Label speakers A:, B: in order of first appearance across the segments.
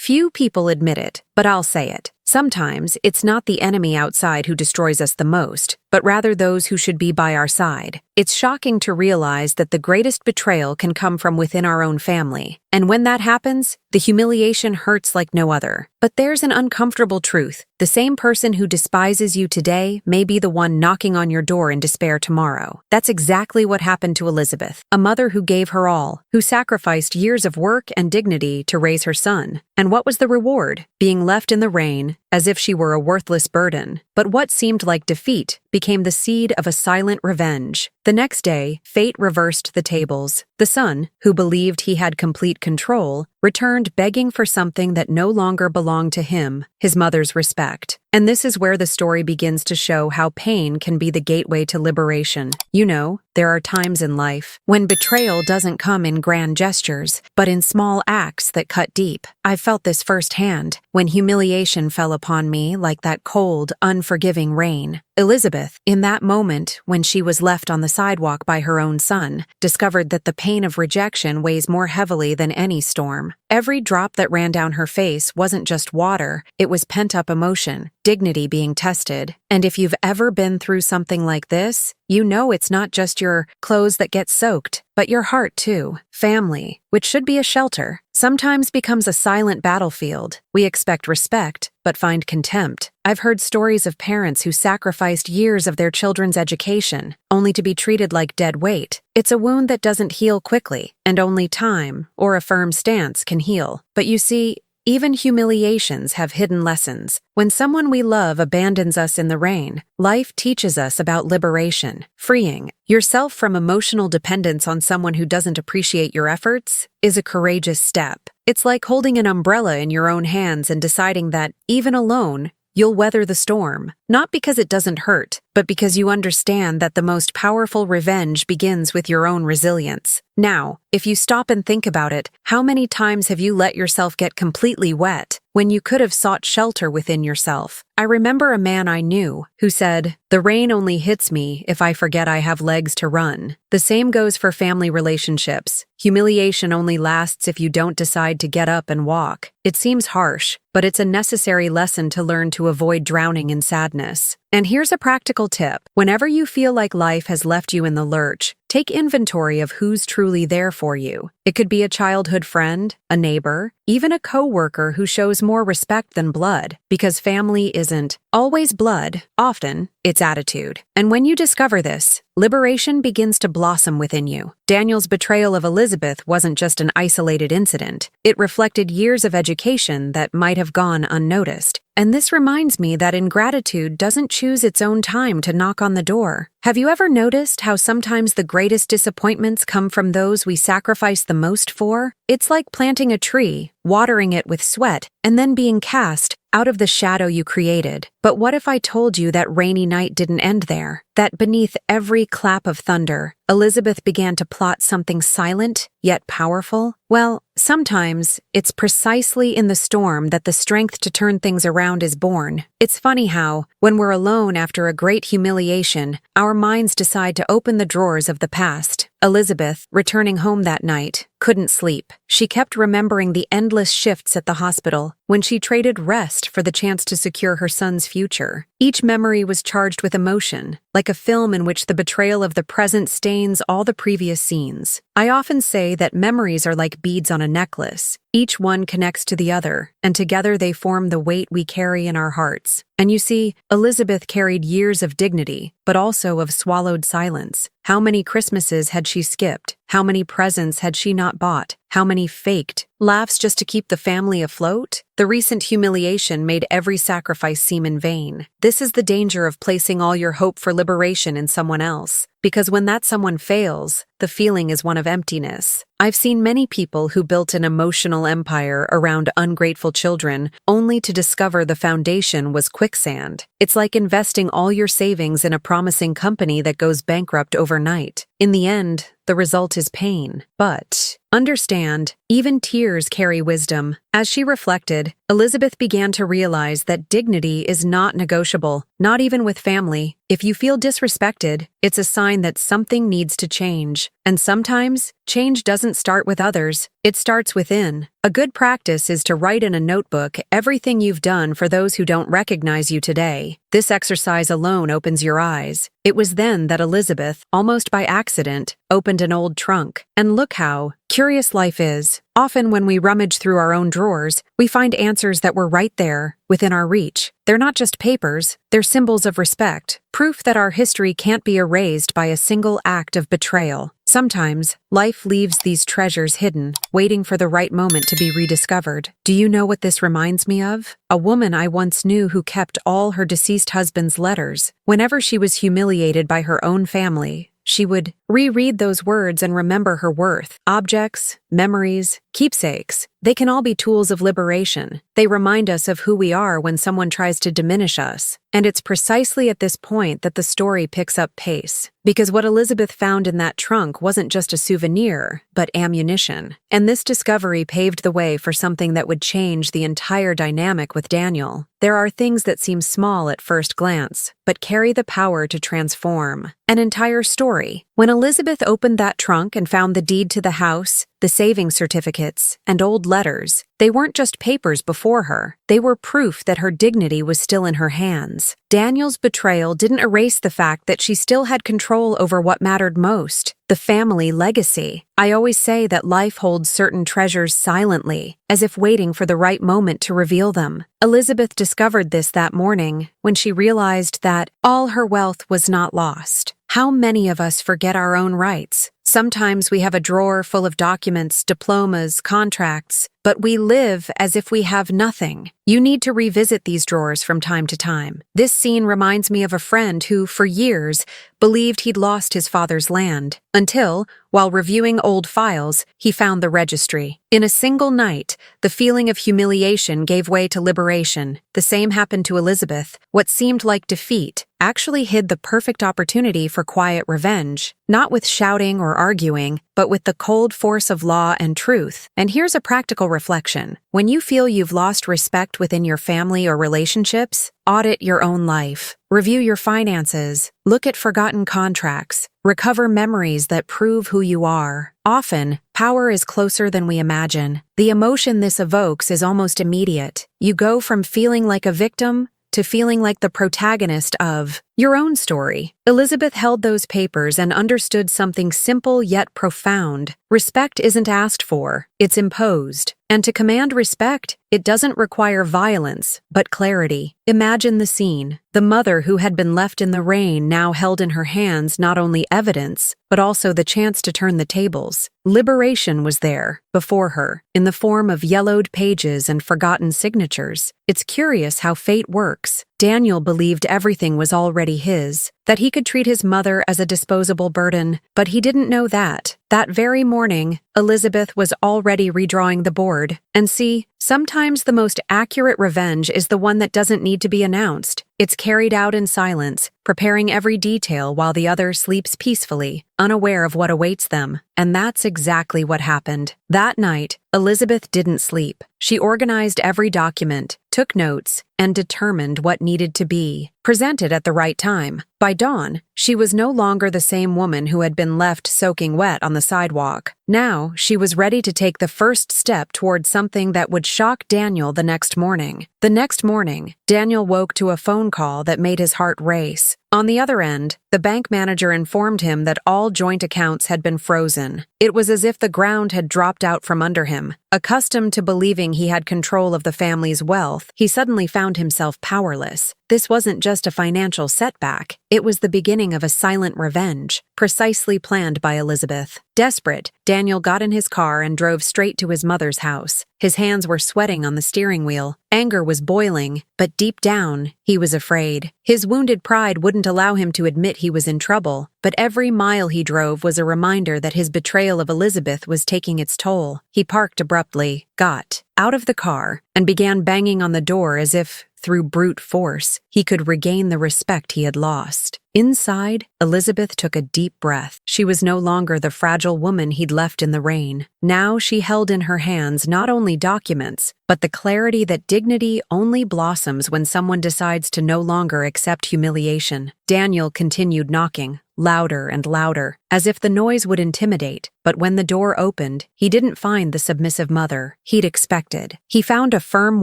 A: Few people admit it, but I'll say it. Sometimes it's not the enemy outside who destroys us the most, but rather those who should be by our side. It's shocking to realize that the greatest betrayal can come from within our own family. And when that happens, the humiliation hurts like no other. But there's an uncomfortable truth. The same person who despises you today may be the one knocking on your door in despair tomorrow. That's exactly what happened to Elizabeth, a mother who gave her all, who sacrificed years of work and dignity to raise her son. And what was the reward? Being left in the rain, as if she were a worthless burden. But what seemed like defeat became the seed of a silent revenge. The next day, fate reversed the tables. The son, who believed he had complete control, returned begging for something that no longer belonged to him, his mother's respect. And this is where the story begins to show how pain can be the gateway to liberation. You know, there are times in life when betrayal doesn't come in grand gestures, but in small acts that cut deep. I felt this firsthand when humiliation fell upon me like that cold, unforgiving rain. Elizabeth, in that moment when she was left on the sidewalk by her own son, discovered that the pain of rejection weighs more heavily than any storm. Every drop that ran down her face wasn't just water, it was pent-up emotion, dignity being tested. And if you've ever been through something like this, you know it's not just your clothes that get soaked, but your heart too. Family, which should be a shelter, sometimes becomes a silent battlefield. We expect respect, but find contempt. I've heard stories of parents who sacrificed years of their children's education, only to be treated like dead weight. It's a wound that doesn't heal quickly, and only time or a firm stance can heal. But you see, even humiliations have hidden lessons. When someone we love abandons us in the rain, life teaches us about liberation. Freeing yourself from emotional dependence on someone who doesn't appreciate your efforts is a courageous step. It's like holding an umbrella in your own hands and deciding that, even alone, you'll weather the storm, not because it doesn't hurt, but because you understand that the most powerful revenge begins with your own resilience. Now, if you stop and think about it, how many times have you let yourself get completely wet when you could have sought shelter within yourself? I remember a man I knew who said, "The rain only hits me if I forget I have legs to run." The same goes for family relationships. Humiliation only lasts if you don't decide to get up and walk. It seems harsh, but it's a necessary lesson to learn to avoid drowning in sadness. And here's a practical tip. Whenever you feel like life has left you in the lurch, take inventory of who's truly there for you. It could be a childhood friend, a neighbor, even a coworker who shows more respect than blood, because family isn't always blood. Often, it's attitude. And when you discover this, liberation begins to blossom within you. Daniel's betrayal of Elizabeth wasn't just an isolated incident. It reflected years of education that might have gone unnoticed. And this reminds me that ingratitude doesn't choose its own time to knock on the door. Have you ever noticed how sometimes the greatest disappointments come from those we sacrifice the most for? It's like planting a tree, watering it with sweat, and then being cast out of the shadow you created. But what if I told you that rainy night didn't end there? That beneath every clap of thunder, Elizabeth began to plot something silent, yet powerful? Well, sometimes it's precisely in the storm that the strength to turn things around is born. It's funny how, when we're alone after a great humiliation, our minds decide to open the drawers of the past. Elizabeth, returning home that night, couldn't sleep. She kept remembering the endless shifts at the hospital, when she traded rest for the chance to secure her son's future. Each memory was charged with emotion, like a film in which the betrayal of the present stains all the previous scenes. I often say that memories are like beads on a necklace. Each one connects to the other, and together they form the weight we carry in our hearts. And you see, Elizabeth carried years of dignity, but also of swallowed silence. How many Christmases had she skipped? How many presents had she not bought? How many faked laughs just to keep the family afloat? The recent humiliation made every sacrifice seem in vain. This is the danger of placing all your hope for liberation in someone else. Because when that someone fails, the feeling is one of emptiness. I've seen many people who built an emotional empire around ungrateful children, only to discover the foundation was quicksand. It's like investing all your savings in a promising company that goes bankrupt overnight. In the end, the result is pain. But Understand, even tears carry wisdom. As she reflected, Elizabeth began to realize that dignity is not negotiable, not even with family. If you feel disrespected, it's a sign that something needs to change. And sometimes, change doesn't start with others, it starts within. A good practice is to write in a notebook everything you've done for those who don't recognize you today. This exercise alone opens your eyes. It was then that Elizabeth, almost by accident, opened an old trunk. And look how curious life is. Often when we rummage through our own drawers, we find answers that were right there, within our reach. They're not just papers, they're symbols of respect, proof that our history can't be erased by a single act of betrayal. Sometimes, life leaves these treasures hidden, waiting for the right moment to be rediscovered. Do you know what this reminds me of? A woman I once knew who kept all her deceased husband's letters. Whenever she was humiliated by her own family, she would reread those words and remember her worth. Objects, memories, keepsakes, they can all be tools of liberation. They remind us of who we are when someone tries to diminish us. And it's precisely at this point that the story picks up pace. Because what Elizabeth found in that trunk wasn't just a souvenir, but ammunition. And this discovery paved the way for something that would change the entire dynamic with Daniel. There are things that seem small at first glance, but carry the power to transform an entire story. When Elizabeth opened that trunk and found the deed to the house, the savings certificates, and old letters, they weren't just papers before her. They were proof that her dignity was still in her hands. Daniel's betrayal didn't erase the fact that she still had control over what mattered most, the family legacy. I always say that life holds certain treasures silently, as if waiting for the right moment to reveal them. Elizabeth discovered this that morning when she realized that all her wealth was not lost. How many of us forget our own rights? Sometimes we have a drawer full of documents, diplomas, contracts, but we live as if we have nothing. You need to revisit these drawers from time to time. This scene reminds me of a friend who, for years, believed he'd lost his father's land, until, while reviewing old files, he found the registry. In a single night, the feeling of humiliation gave way to liberation. The same happened to Elizabeth. What seemed like defeat actually hid the perfect opportunity for quiet revenge, not with shouting or arguing, but with the cold force of law and truth. And here's a practical reflection. When you feel you've lost respect within your family or relationships, audit your own life. Review your finances. Look at forgotten contracts. Recover memories that prove who you are. Often, power is closer than we imagine. The emotion this evokes is almost immediate. You go from feeling like a victim to feeling like the protagonist of your own story. Elizabeth held those papers and understood something simple yet profound. Respect isn't asked for, it's imposed. And to command respect, it doesn't require violence, but clarity. Imagine the scene. The mother who had been left in the rain now held in her hands not only evidence, but also the chance to turn the tables. Liberation was there, before her, in the form of yellowed pages and forgotten signatures. It's curious how fate works. Daniel believed everything was already his, that he could treat his mother as a disposable burden, but he didn't know that. That very morning, Elizabeth was already redrawing the board. And see, sometimes the most accurate revenge is the one that doesn't need to be announced. It's carried out in silence, preparing every detail while the other sleeps peacefully, unaware of what awaits them. And that's exactly what happened. That night, Elizabeth didn't sleep. She organized every document, took notes, and determined what needed to be presented at the right time. By dawn, she was no longer the same woman who had been left soaking wet on the sidewalk. Now, she was ready to take the first step toward something that would shock Daniel the next morning. The next morning, Daniel woke to a phone call that made his heart race. On the other end, the bank manager informed him that all joint accounts had been frozen. It was as if the ground had dropped out from under him. Accustomed to believing he had control of the family's wealth, he suddenly found himself powerless. This wasn't just a financial setback. It was the beginning of a silent revenge, precisely planned by Elizabeth. Desperate, Daniel got in his car and drove straight to his mother's house. His hands were sweating on the steering wheel. Anger was boiling, but deep down, he was afraid. His wounded pride wouldn't allow him to admit he was in trouble, but every mile he drove was a reminder that his betrayal of Elizabeth was taking its toll. He parked abruptly, got out of the car, and began banging on the door as if, through brute force, he could regain the respect he had lost. Inside, Elizabeth took a deep breath. She was no longer the fragile woman he'd left in the rain. Now she held in her hands not only documents, but the clarity that dignity only blossoms when someone decides to no longer accept humiliation. Daniel continued knocking, louder and louder, as if the noise would intimidate. But when the door opened, he didn't find the submissive mother he'd expected. He found a firm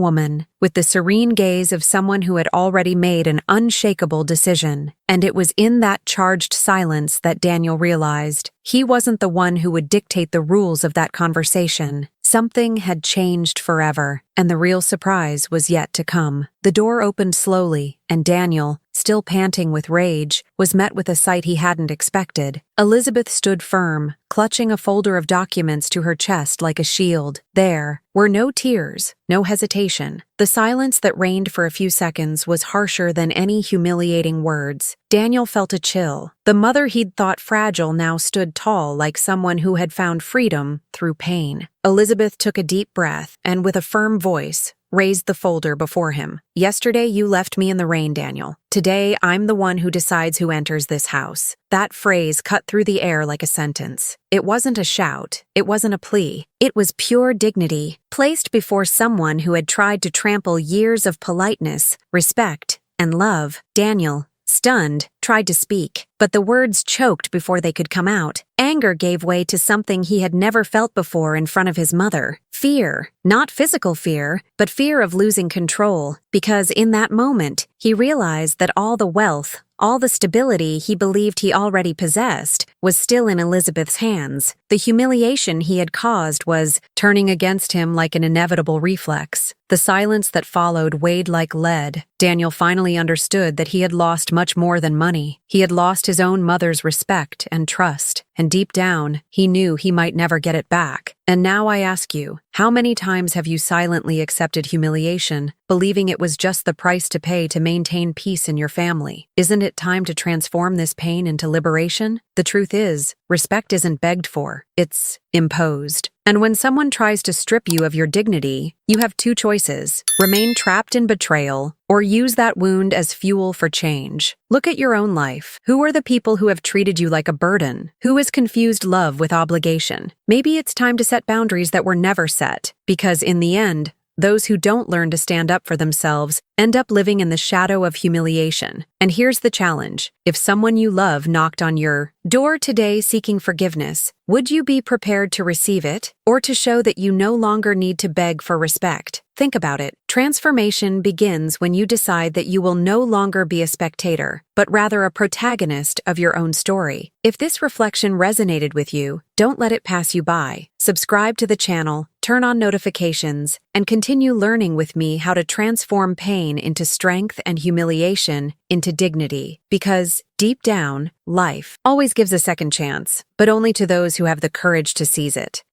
A: woman, with the serene gaze of someone who had already made an unshakable decision. And it was in that charged silence that Daniel realized he wasn't the one who would dictate the rules of that conversation. Something had changed forever, and the real surprise was yet to come. The door opened slowly, and Daniel, still panting with rage, was met with a sight he hadn't expected. Elizabeth stood firm, clutching a folder of documents to her chest like a shield. There were no tears, no hesitation. The silence that reigned for a few seconds was harsher than any humiliating words. Daniel felt a chill. The mother he'd thought fragile now stood tall like someone who had found freedom through pain. Elizabeth took a deep breath and, with a firm voice, raised the folder before him. "Yesterday you left me in the rain, Daniel. Today I'm the one who decides who enters this house." That phrase cut through the air like a sentence. It wasn't a shout. It wasn't a plea. It was pure dignity, placed before someone who had tried to trample years of politeness, respect, and love. Daniel, stunned, tried to speak, but the words choked before they could come out. Anger gave way to something he had never felt before in front of his mother. Fear. Not physical fear, but fear of losing control. Because in that moment, he realized that all the wealth, all the stability he believed he already possessed, was still in Elizabeth's hands. The humiliation he had caused was turning against him like an inevitable reflex. The silence that followed weighed like lead. Daniel finally understood that he had lost much more than money. He had lost his own mother's respect and trust, and deep down, he knew he might never get it back. And now I ask you, how many times have you silently accepted humiliation, believing it was just the price to pay to maintain peace in your family? Isn't it time to transform this pain into liberation? The truth is, respect isn't begged for, it's imposed. And when someone tries to strip you of your dignity, you have two choices: remain trapped in betrayal, or use that wound as fuel for change. Look at your own life. Who are the people who have treated you like a burden? Who has confused love with obligation? Maybe it's time to set boundaries that were never set, because in the end, those who don't learn to stand up for themselves end up living in the shadow of humiliation. And here's the challenge. If someone you love knocked on your door today seeking forgiveness, would you be prepared to receive it, or to show that you no longer need to beg for respect? Think about it. Transformation begins when you decide that you will no longer be a spectator, but rather a protagonist of your own story. If this reflection resonated with you, don't let it pass you by. Subscribe to the channel, turn on notifications, and continue learning with me how to transform pain into strength and humiliation into dignity. Because, deep down, life always gives a second chance, but only to those who have the courage to seize it.